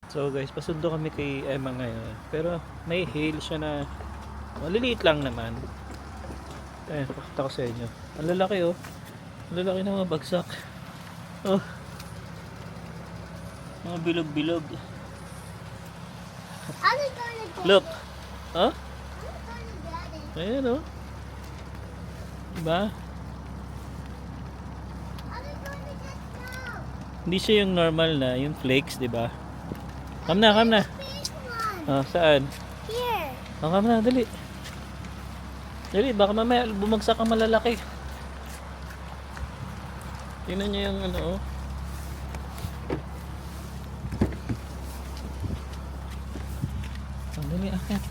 So guys, pasundo kami kay Emma ngayon. Pero may hail siya na maliliit lang naman. Ayan, pakita ko sa inyo. Ang lalaki oh. Ang lalaki na mga bagsak. Oh. Mga bilog-bilog. Look. Huh? Ayan oh. Diba? Hindi siya yung normal na, yung flakes, diba? Come na, come na. Oh, saan? Here. Oh, come na, dali. Dali, baka mamaya bumagsak ang malalaki. Tingnan niyo yung ano, oh. Ang dali, akin.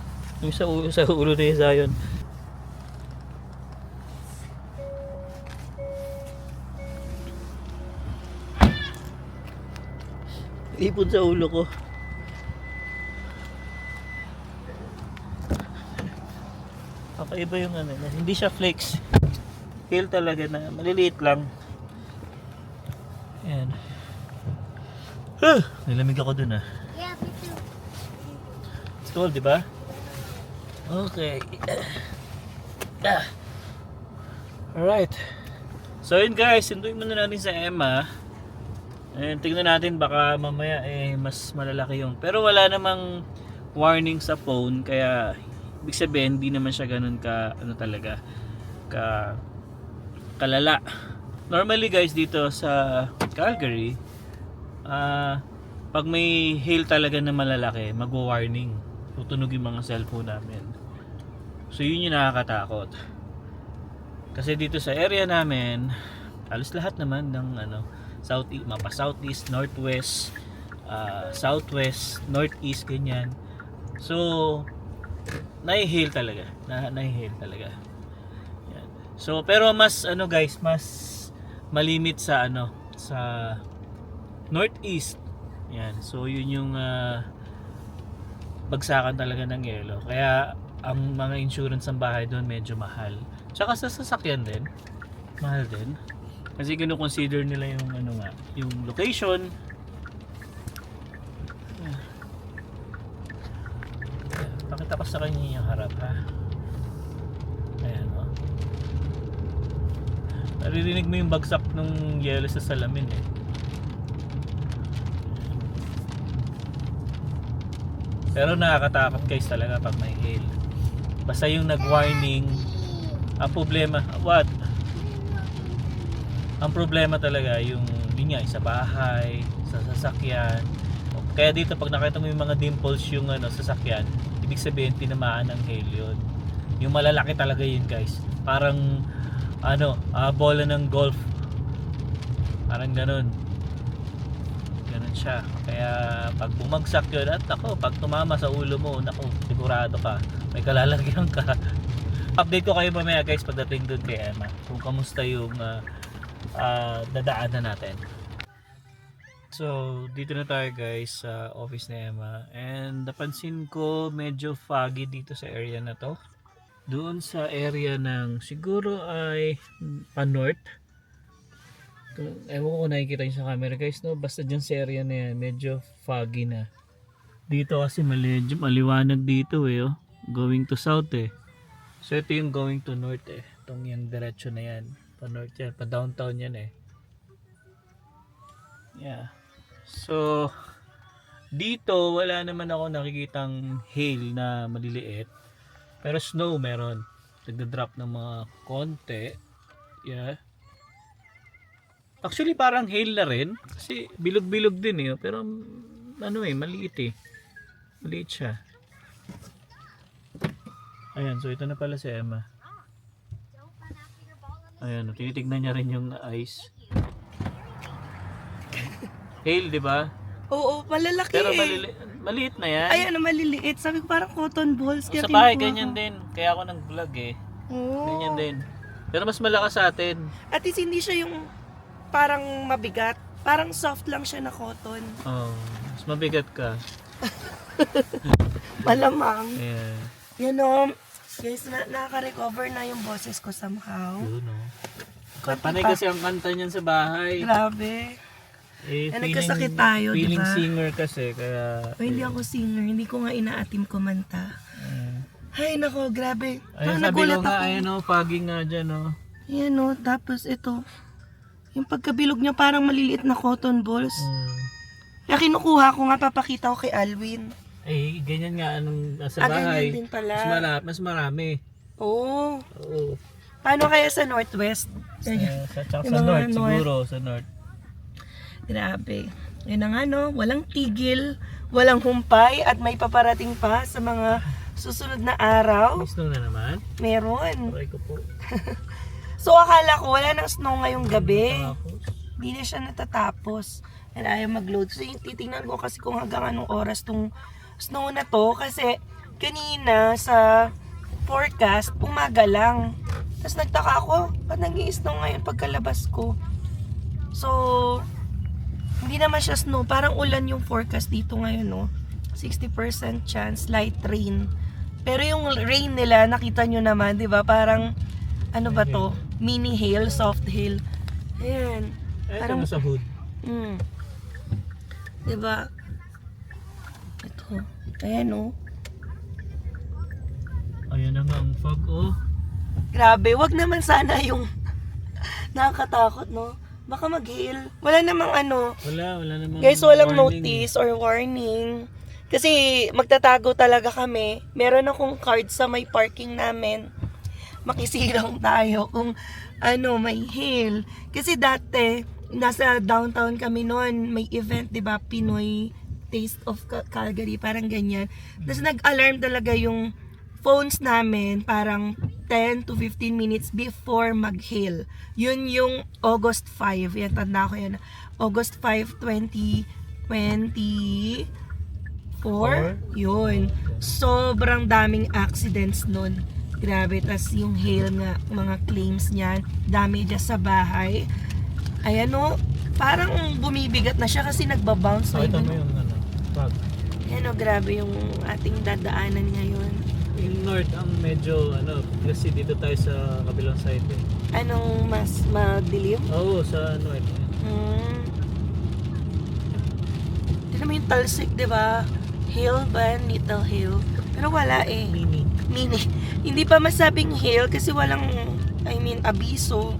Yung sa ulo ni Zion. Ipon sa ulo ko. Kakaiba yung ano, hindi siya flakes. Hail talaga na maliliit lang. Ayan. Nilamig ako dun ah. Yeah, me too. It's cold, di ba? Okay. Alright. So yun guys, sunduin muna natin sa Emma. And tingnan natin baka mamaya mas malalaki yung. Pero wala namang warning sa phone kaya ibig sabihin hindi naman siya ganun ka ano talaga kalala. Normally guys dito sa Calgary pag may hail talaga na malalaki magwa-warning. Tutunog yung mga cellphone namin. So yun yung nakakatakot. Kasi dito sa area namin halos lahat naman ng ano mapa southeast, northwest, southwest, northeast ganyan. So nahi-hail talaga. Nahi-hail talaga. Yan. So pero mas ano guys, mas malimit sa ano sa northeast. Yan. So yun yung bagsakan talaga ng yelo. Kaya ang mga insurance ng bahay doon medyo mahal. Tsaka sa sasakyan din, mahal din. Kasi kino-consider nila yung ano nga, yung location. Pakita ko sa kanya yung harap ha. Ayan o. Naririnig mo yung bagsak ng yelo sa salamin eh. Pero nakakatakot guys talaga pag may hail. Basta yung nag-warning, ang problema, what? Ang problema talaga yung yun nga, sa bahay, sa sasakyan. Kaya dito pag nakita mo yung mga dimples yung ano, sasakyan, ibig sabihin tinamaan ng hail yun. Yung malalaki talaga yun guys. Parang ano, bola ng golf. Parang ganun. Ganun siya. Kaya pag bumagsak yun, at ako, pag tumama sa ulo mo, nako, sigurado ka. May kalalagyan ka. Update ko kayo mamaya guys pagdating doon kay Emma. Kung kamusta yung dadaanan natin. So, dito na tayo guys sa office ni Emma. And napansin ko medyo foggy dito sa area na to. Doon sa area ng siguro ay pa-north. Ewan ko kung nakikita nyo sa camera guys, no? Basta dyan sa area na yan, medyo foggy na. Dito kasi medyo maliwanag dito eh, oh. Going to south eh. So ito yung going to north eh. Itong yung diretso na yan. Pa-north yan, pa-downtown yan eh. Yeah. So, dito wala naman ako nakikitang hail na maliliit. Pero snow meron. Nagda-drop ng mga konti. Yeah. Actually parang hail na rin. Kasi bilog-bilog din eh. Pero ano eh, maliit eh. Maliit siya. Ayan, so ito na pala si Emma. Ayan, tinitignan niya rin yung ice. Hail, di ba? Oo, malalaki Pero eh. maliit na yan. Ay, ano, maliliit. Sabi ko parang cotton balls. Kaya Sa bahay, kinukuha ganyan ko. din. Kaya ako nag-vlog eh. Oo. Ganyan din. Pero mas malakas sa atin. At least hindi siya yung parang mabigat. Parang soft lang siya na cotton. Oh, mas mabigat ka. Malamang. Yeah. Yan o. Guys, nakaka-recover na yung boses ko somehow. Yun, no. Panay kasi ang kanta niyan sa bahay. Grabe. nagkasakit tayo, di feeling ba? singer kasi, kaya... Oh, hindi ako singer, hindi ko nga inaatim kumanta. Ay, nako, grabe. Ayun, sabi ko nga, ayun o, fogging nga dyan o. Ayan o, tapos ito. Yung pagkabilog niya parang maliliit na cotton balls. Kaya kinukuha ko nga, papakita ko kay Alwin. Eh, ganyan nga anong nasa bahay. Ganyan din pala. Mas marami. Oo. Oo. Paano kaya sa Northwest? Sa Yung mga north, siguro, sa north. Grabe. Yun na nga no, walang tigil, walang humpay, at may paparating pa sa mga susunod na araw. May snow na naman. Meron. Try ko po. So akala ko wala nang snow ngayong gabi. Tapos, Hindi na siya natatapos. And ayaw mag-load. So yung titingnan ko kasi kung hanggang anong oras tong snow na to. Kasi kanina sa forecast, umaga lang. Tapos nagtaka ako, ba't nag-i-snow ngayon pagkalabas ko? So, hindi naman siya snow. Parang ulan yung forecast dito ngayon, no? 60% chance, light rain. Pero yung rain nila, nakita nyo naman, di ba? Parang, ano ba to? Mini hail, soft hail. Ayan. ay, Parang, ito sa hood. di ba? Ito. Ayan, no? Ayan na nga ang fog, oh. Grabe, wag naman sana yung nakakatakot, no? Baka mag-hail. Wala namang ano. Wala namang Guys, walang warning. notice or warning. Kasi magtatago talaga kami. Meron akong card sa may parking namin. Makisirang tayo kung ano, may hail. Kasi dati, nasa downtown kami noon, may event, di ba? Pinoy Taste of Calgary, parang ganyan. Tapos nag-alarm talaga yung phones namin parang 10 to 15 minutes before mag-hail. Yun yung August 5. Yan, tanda ko yan. August 5, 2024. Yun. Sobrang daming accidents nun. Grabe. Tas yung hail nga, mga claims niyan, damage sa bahay. Ayan o, parang bumibigat na siya kasi nagbabounce. Ito mo yung ano, fog. Ayan o, grabe yung ating dadaanan ngayon. Yung north ang medyo ano, kasi dito tayo sa kabilang side eh. Anong mas madilim? Oo, sa north. Tignan mo yung Talsik, di ba? Hill ba? Little hill. Pero wala eh. Mini. Mini. Hindi pa masabing hill kasi walang, abiso.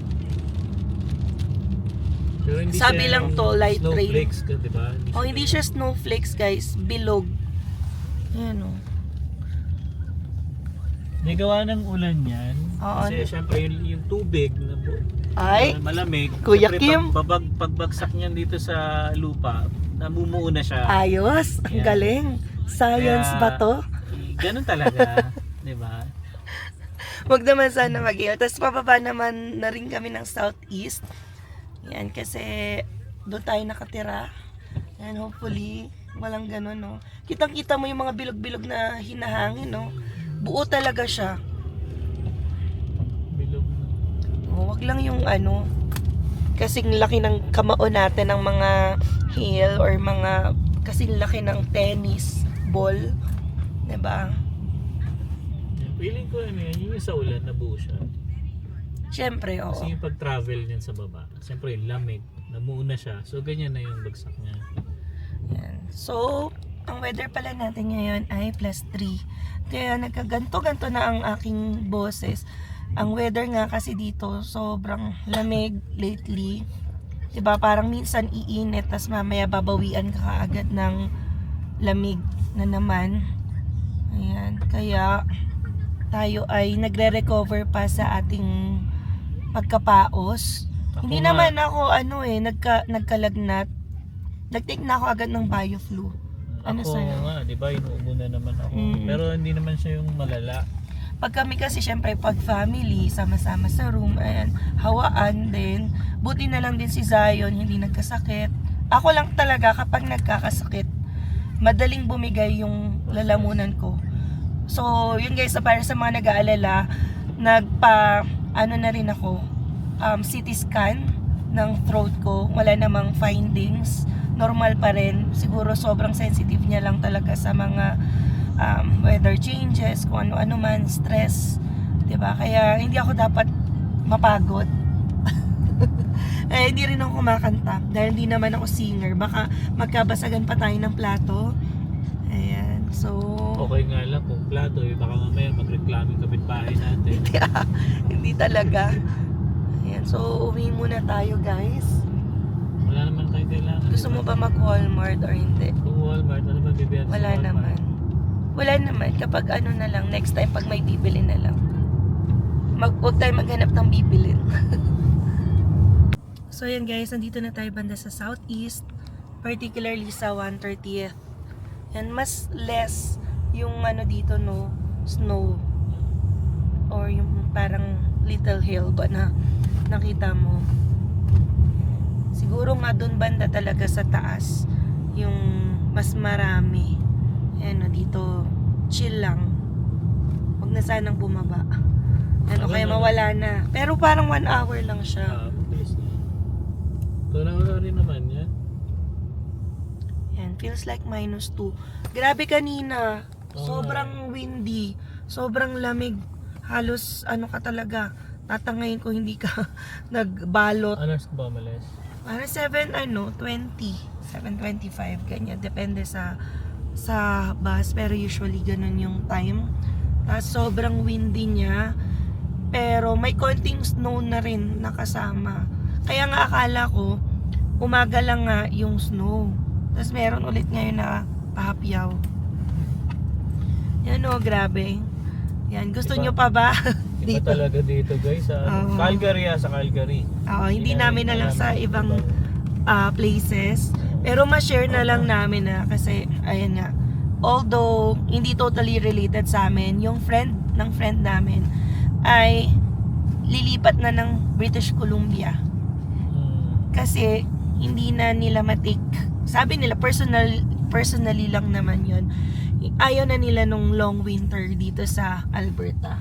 Pero hindi Sabi siya lang yung to, light rain. snowflakes ka, di ba? Oh, hindi siya snowflakes, guys. Bilog. Ayan o. May gawa ng ulan yan. Oo. Kasi syempre yung tubig na Ay, malamig. Kuya syempre, Kim. pagbagsak niyan dito sa lupa, namumuo na siya. ayos. Ang Yan. galing. Science Kaya, ba to? Ganun talaga, di ba? Wag naman sana mag-hill. Tapos pababa naman na rin kami ng southeast. Yan, kasi doon tayo nakatira. Yan, hopefully, walang ganun, no? Kitang-kita mo yung mga bilog-bilog na hinahangin, no? Buo talaga siya. Bilog na. Oh, wag lang yung ano, kasing laki ng kamao natin ng mga hill or mga kasing laki ng tennis ball. Diba? Feeling ko ano yan, yung sa ulan na buo siya. Siyempre, oo. Kasi yung pag-travel niyan sa baba, siyempre yung lamig, namuo na siya. So ganyan na yung bagsak niya. Yan. So, ang weather pala natin ngayon ay +3. Kaya nagkaganto-ganto na ang aking boses. Ang weather nga kasi dito, sobrang lamig lately. Diba, parang minsan iinit, tas mamaya babawian ka kaagad ng lamig na naman. Ayan, kaya tayo ay nagre-recover pa sa ating pagkapaos. Hindi nga. naman ako nagkalagnat. Nag-take na ako agad ng BioFlu. Ano Ako sa'yo? nga, di ba, inuubo na naman ako. Mm. Pero hindi naman siya yung malala. Pag kami kasi syempre pag family, sama-sama sa room, ayan, hawaan din. Buti na lang din si Zion, hindi nagkasakit. Ako lang talaga kapag nagkakasakit, madaling bumigay yung lalamunan ko. So, yun guys, para sa mga nag-aalala, na rin ako, CT scan ng throat ko. Wala namang findings. Normal pa rin. Siguro sobrang sensitive niya lang talaga sa mga weather changes, kung ano-ano man, stress. 'Di ba? Kaya hindi ako dapat mapagod. Kaya hindi rin ako kumakanta dahil hindi naman ako singer. Baka magkabasagan pa tayo ng plato. Ayan, so Okay nga lang kung plato baka mamaya magreklamo yung kapitbahay natin. hindi talaga. Ayan, so uwi muna tayo guys. Wala naman tayong kailangan. Gusto mo ba mag-Walmart or hindi? Kung Walmart, ano ba bibiyan sa Wala Walmart? naman. Wala naman. Kapag ano na lang, next time pag may bibili na lang. Huwag tayo maghanap ng bibilin. So yan guys, nandito na tayo banda sa southeast. Particularly sa 130th. Yan, mas less yung ano dito no, snow. Or yung parang little hill ba na nakita mo. Siguro nga doon banda talaga sa taas yung mas marami. Ayan o, dito chill lang. Huwag na sanang bumaba. Ano kaya mawala na. Pero parang 1 hour lang siya. Please na. Ito na wala rin naman yan. Yan, feels like -2. Grabe kanina. Oo Sobrang windy. Sobrang lamig. Halos ano ka talaga. Tatangayin ko hindi ka nagbalot. Alas ko ba malis? Para 7:25 ganyan, depende sa bus, pero usually ganun yung time. Tapos sobrang windy niya, pero may konting snow na rin nakasama. Kaya nga akala ko umaga lang nga yung snow, tapos meron ulit ngayon na pahapyaw. Yan o, grabe. Yan, gusto Iba- nyo pa ba? Iba talaga dito guys. Oo. Calgary sa Calgary. Hindi namin alam sa ibang places. Pero ma-share na lang namin na kasi, ayan nga, although hindi totally related sa amin, yung friend ng friend namin ay lilipat na ng British Columbia. Kasi hindi na nila matik. Sabi nila, personally lang naman yun. Ayaw na nila nung long winter dito sa Alberta.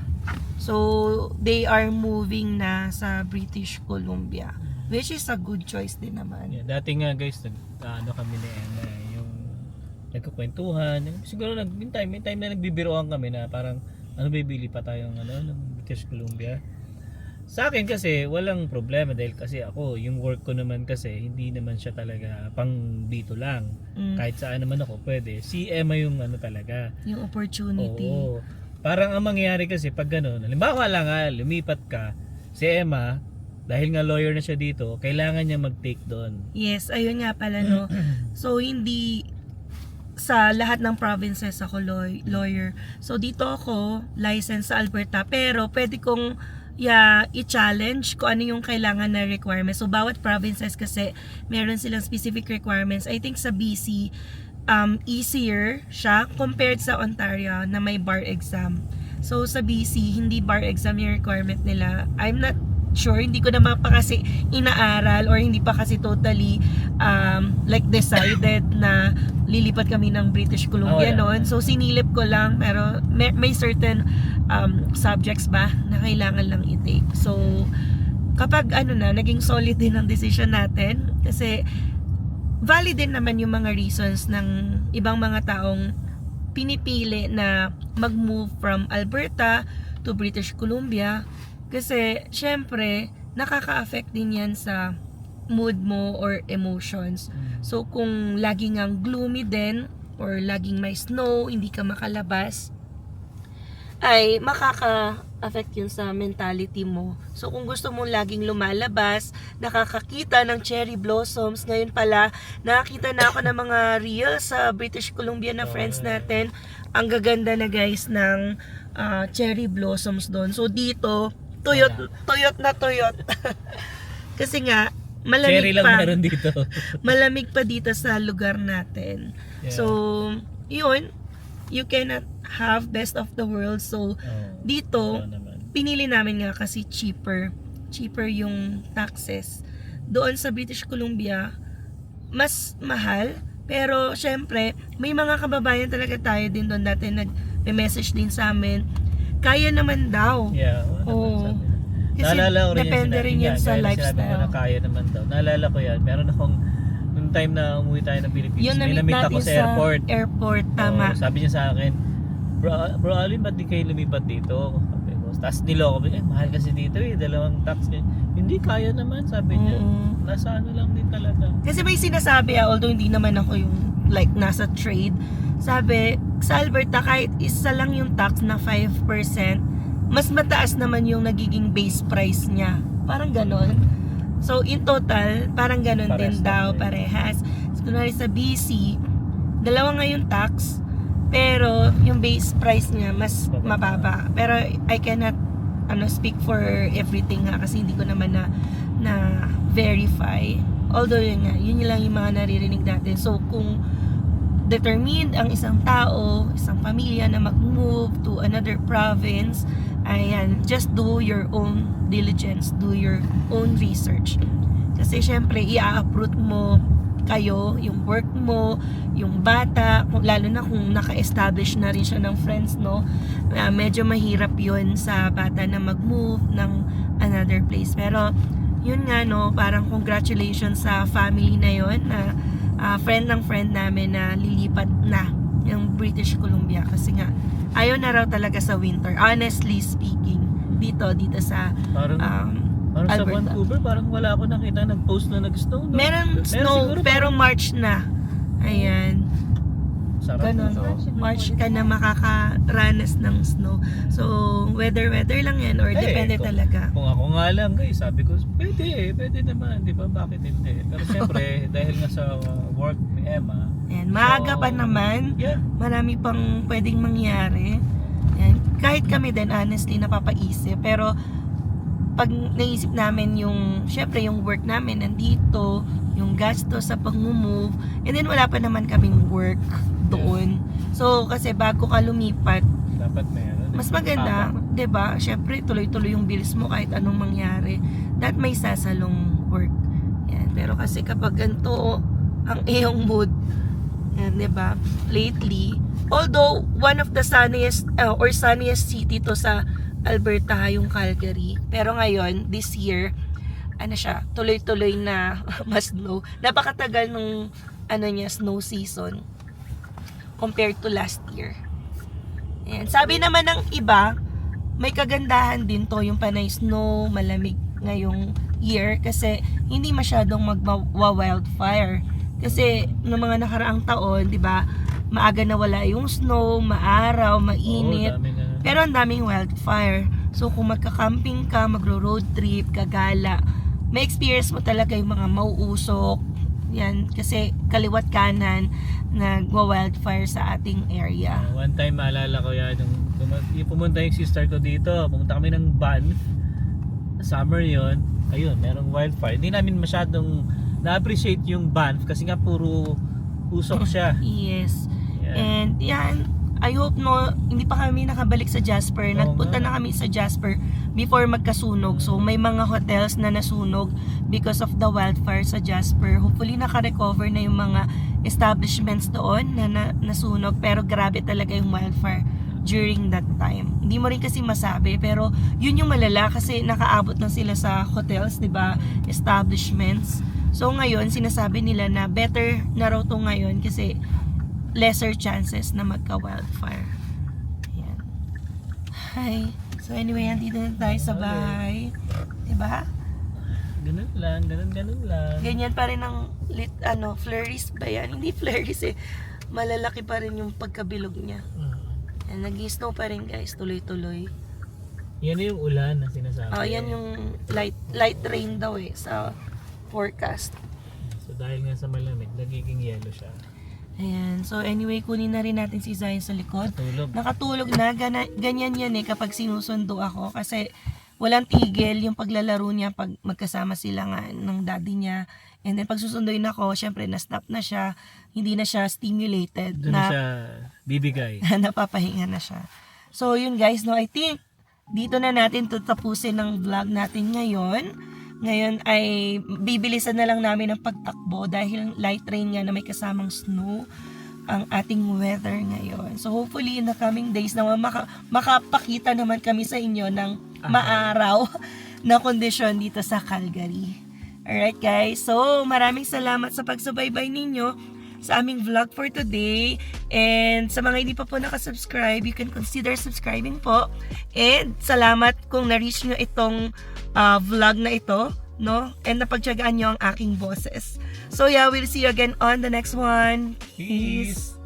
So, they are moving na sa British Columbia. Which is a good choice din naman. Yeah, dati nga guys, ano kami ni Emma, yung nagkukwentuhan. Siguro may time na nagbibiroan kami na parang ano bibili pa tayong ng British Columbia. Sa akin kasi walang problema dahil kasi ako, yung work ko naman kasi hindi naman siya talaga pang dito lang. Kahit saan naman ako pwede. Si Emma yung talaga. Yung opportunity. Oo. Parang ang mangyayari kasi pag gano'n, halimbawa lang lumipat ka, si Emma, dahil nga lawyer na siya dito, kailangan niya mag-take doon. Yes, ayun nga pala no. So hindi sa lahat ng provinces ako lawyer. So dito ako licensed sa Alberta, pero pwede kong i-challenge kung ano yung kailangan na requirements. So bawat provinces kasi meron silang specific requirements. I think sa BC easier siya compared sa Ontario na may bar exam. So sa BC hindi bar exam yung requirement nila. I'm not sure, hindi ko naman pa kasi inaaral or hindi pa kasi totally decided na lilipat kami ng British Columbia noon. So sinilip ko lang, pero may certain subjects ba na kailangan lang i-take. So kapag naging solid din ang decision natin kasi valid din naman yung mga reasons ng ibang mga taong pinipili na mag-move from Alberta to British Columbia. Kasi, syempre, nakaka-affect din yan sa mood mo or emotions. So, kung laging ang gloomy din, or laging may snow, hindi ka makalabas, ay makaka-affect yun sa mentality mo. So, kung gusto mong laging lumalabas, nakakakita ng cherry blossoms, ngayon pala, nakakita na ako ng mga reels sa British Columbia na friends natin. Ang gaganda na guys ng cherry blossoms doon. So, dito, tuyot na tuyot. Kasi nga, malamig Cherry lang pa. meron dito. Malamig pa dito sa lugar natin. Yeah. So, yun, you cannot have best of the world. So, dito, pinili namin nga kasi cheaper. Cheaper yung taxes. Doon sa British Columbia, mas mahal. Pero, syempre, may mga kababayan talaga tayo din doon dati nag-message din sa amin. Kaya naman daw. Yeah. Kasi naalala ko rin depende rin yan sa lifestyle. Na kaya naman daw. Naalala ko yan. Meron akong nung time na umuwi tayo ng Philippines. Yun, may na-meet namit ako natin sa airport. Airport, tama. Sabi niya sa akin, Bro Alvin, ba't di kayo lumipat dito? Sabi ko, Tapos niloko ko, mahal kasi dito dalawang tax. Hindi, kaya naman, sabi niya. Nasa ano lang din talaga. Kasi may sinasabi although hindi naman ako yung like nasa trade. Sabi, sa Alberta kahit isa lang yung tax na 5%, mas mataas naman yung nagiging base price niya. Parang ganon. So in total, parang ganon din daw, parehas. So, kunwari sa BC, dalawa nga yung tax, pero yung base price niya mas mababa. Pero I cannot speak for everything nga kasi hindi ko naman na verify. Although yun lang yung mga naririnig natin. So kung determined ang isang tao, isang pamilya na mag-move to another province, ayan, just do your own diligence, do your own research. Kasi syempre, i-uproot mo kayo, yung work mo, yung bata, lalo na kung naka-establish na rin siya ng friends, no? Medyo mahirap yun sa bata na mag-move ng another place. Pero, yun nga, no, parang congratulations sa family na yun, na friend ng friend namin na lilipat na yung British Columbia kasi nga ayaw na raw talaga sa winter, honestly speaking, dito sa parang sa Alberta. Vancouver parang wala ako nakita nag-post na nag-snow, no? Meron snow siguro, pero March na, ayan, sarap ganun, nito. March ka na makakaranas ng snow. So weather lang yan or depende talaga. Kung ako nga lang guys, sabi ko pwede naman, di ba, bakit hindi? Pero syempre dahil nga sa work ni Emma, Ayan, maaga pa naman, marami pang pwedeng mangyari. Ayan, kahit kami din honestly napapaisip, pero pag naisip namin syempre yung work namin nandito, yung gasto sa pag-move, and then wala pa naman kaming work doon. So kasi bago ka lumipat, dapat meron. mas maganda, 'di ba? Syempre tuloy-tuloy yung bills mo kahit anong mangyari. That may sasalong work. Yan. Pero kasi kapag ganito ang iyong mood, yan, 'di ba? Lately, although one of the sunniest city to sa Alberta yung Calgary. Pero ngayon, this year, tuloy-tuloy na mas snow. Napakatagal nung snow season compared to last year. Ayan. Sabi naman ng iba, may kagandahan din to yung panay snow, malamig ngayong year kasi hindi masyadong magwa-wildfire. Kasi noong mga nakaraang taon, 'di ba, maaga na wala yung snow, maaraw, mainit. Pero ang daming wildfire. So kung magka-camping ka, magro-road trip, gagala, may experience mo talaga yung mga mauusok. Yan, kasi kaliwat kanan nagwa-wildfire sa ating area. One time maalala ko yan, yung pumunta yung sister ko dito, pumunta kami ng Banff, summer yon, ayun, merong wildfire. Hindi namin masyadong na-appreciate yung Banff kasi nga puro usok siya. Yes. Yeah. And yan, I hope hindi pa kami nakabalik sa Jasper. Nagpunta na kami sa Jasper before magkasunog. So may mga hotels na nasunog because of the wildfire sa Jasper. Hopefully naka-recover na yung mga establishments doon na nasunog. Pero grabe talaga yung wildfire during that time. Hindi mo rin kasi masabi, pero yun yung malala kasi nakaabot na sila sa hotels, 'di ba? Establishments. So ngayon sinasabi nila na better na raw to ngayon kasi lesser chances na magka-wildfire. Ayan. Hi. So anyway, andito na tayo sa bahay. Diba? Ganun lang. Ganyan pa rin ang flurries ba yan? Hindi flurries eh. Malalaki pa rin yung pagkabilog niya. Ayan, nag-snow pa rin guys, tuloy-tuloy. Yan yung ulan na sinasabi. Yan yung light rain daw sa forecast. So dahil nga sa malamig, nagiging yellow siya. Ayan. So anyway, kunin na rin natin si Zion sa likod. Nakatulog na. Ganyan yan kapag sinusundo ako. Kasi walang tigil yung paglalaro niya pag magkasama sila nga ng daddy niya. And then pag susunduin ako, syempre na-stop na siya. Hindi na siya stimulated. Doon na siya bibigay. Napapahinga na siya. So yun guys, I think dito na natin tatapusin ng vlog natin ngayon. Ngayon ay bibilisan na lang namin ang pagtakbo dahil light rain nga na may kasamang snow ang ating weather ngayon. So hopefully in the coming days na makapakita naman kami sa inyo ng maaraw na kondisyon dito sa Calgary. Alright guys, so maraming salamat sa pagsubaybay ninyo sa aming vlog for today. And sa mga hindi pa po nakasubscribe, you can consider subscribing po. And salamat kung na-reach nyo itong vlog na ito, no? And napagtyagaan nyo ang aking boses. So yeah, we'll see you again on the next one. Peace!